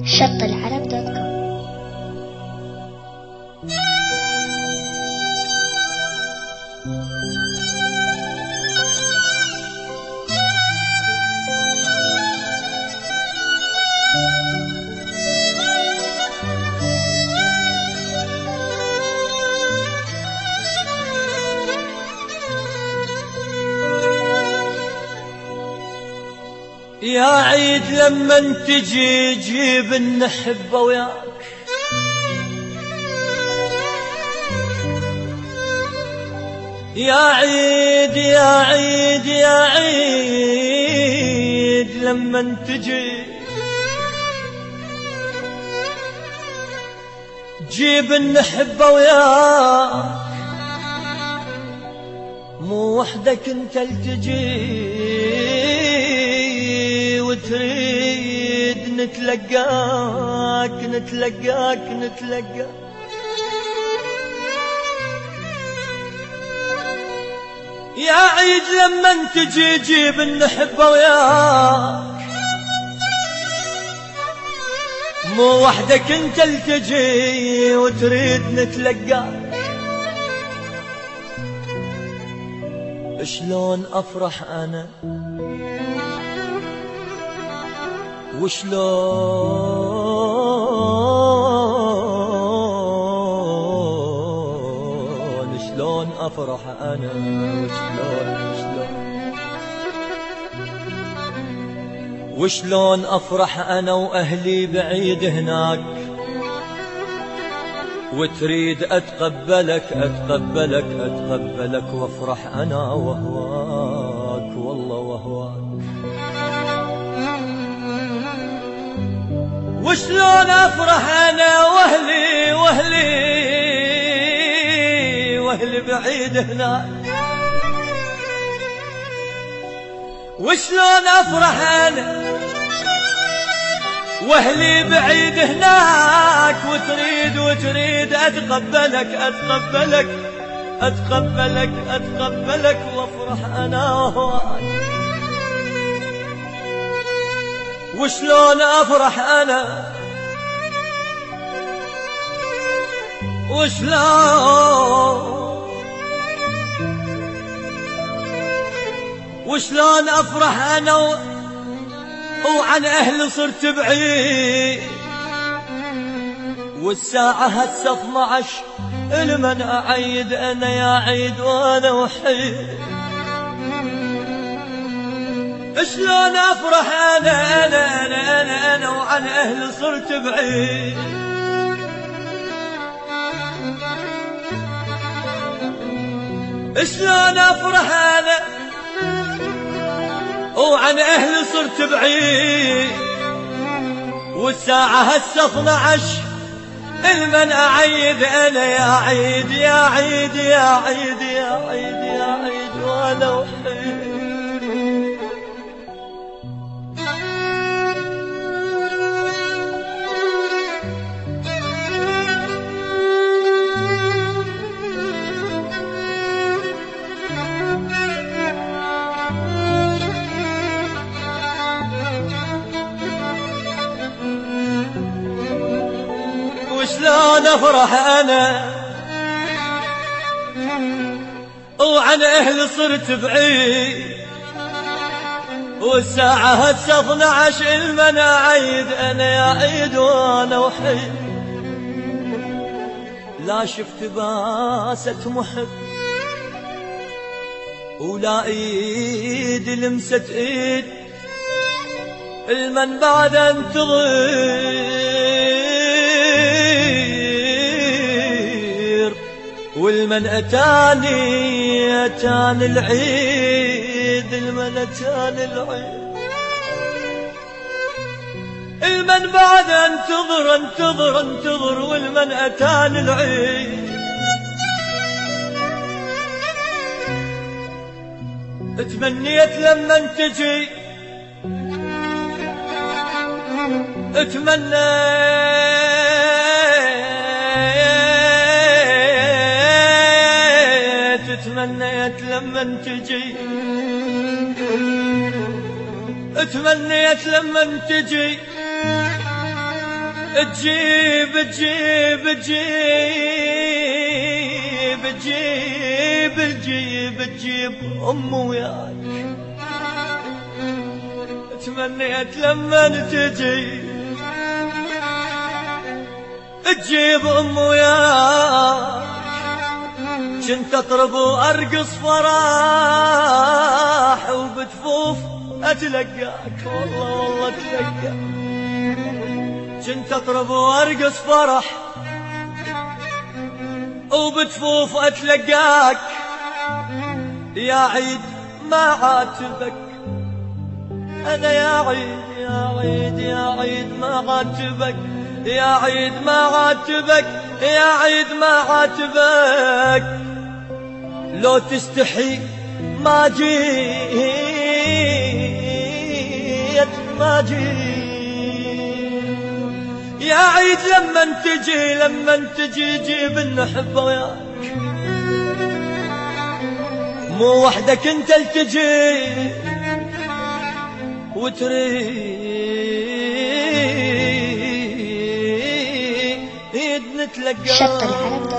شطالعرب.com. يا عيد لما تجي جيب النحبة وياك، يا عيد يا عيد يا عيد لما تجي جيب النحبة وياك، مو وحدك انت التجي وتريد نتلقاك نتلقاك نتلقاك. يا عيد لما تجي جيب النحبة وياك، مو وحدك انت التجي وتريد نتلقاك. شلون افرح انا شلون افرح انا وشلون افرح انا واهلي بعيد هناك، وتريد اتقبلك اتقبلك اتقبلك وافرح انا وهواك والله وهواك. وشلون افرح انا واهلي بعيد هناك، وشلون افرح انا واهلي بعيد هناك، وتريد اتقبلك اتقبلك اتقبلك اتقبلك وافرح انا وهواك. وشلون افرح انا وشلون افرح انا وعن اهلي صرت بعيد، والساعة هسه 12 لمن اعيد انا يا عيد وانا وحيد. شلون افرح انا وعن اهلي صرت بعيد، شلون افرح انا وعن اهلي صرت بعيد، والساعة هسه 12 المن اعيد انا يا عيد يا عيد يا عيد يا عيد يا عيد وانا وحيد. وشلون افرح انا وعن اهلي صرت بعيد، والساعة هسه 12 المن اعيد انا يا عيد وانا وحيد. لا شفت باسة محب ولا ايد لمست ايد، المن بعد انتظر والمن اتاني العيد، المن اتاني العيد، المن بعد انتظر والمن اتاني العيد. اتمنيت لما تجي تمنيت لما تجي تمنيت لما تجي تجيب تجيب تجيب تجيب تجيب تجيب وياك. تمنيت لما تجي تجيب وياك. كنت اطرب وارقص فراح وبتفوف اتلقاك، والله اتلقاك. كنت اطرب وارقص فرح وبتفوف اتلقاك. يا عيد ما عاتبك انا، يا عيد يا عيد يا عيد ما عاتبك، يا عيد ما عاتبك، يا عيد ما عاتبك. لو تستحي ما جيت ما جيت. يا عيد لما تجي جيب النحب وياك، مو وحدك انت التجي وتريد نتلقى.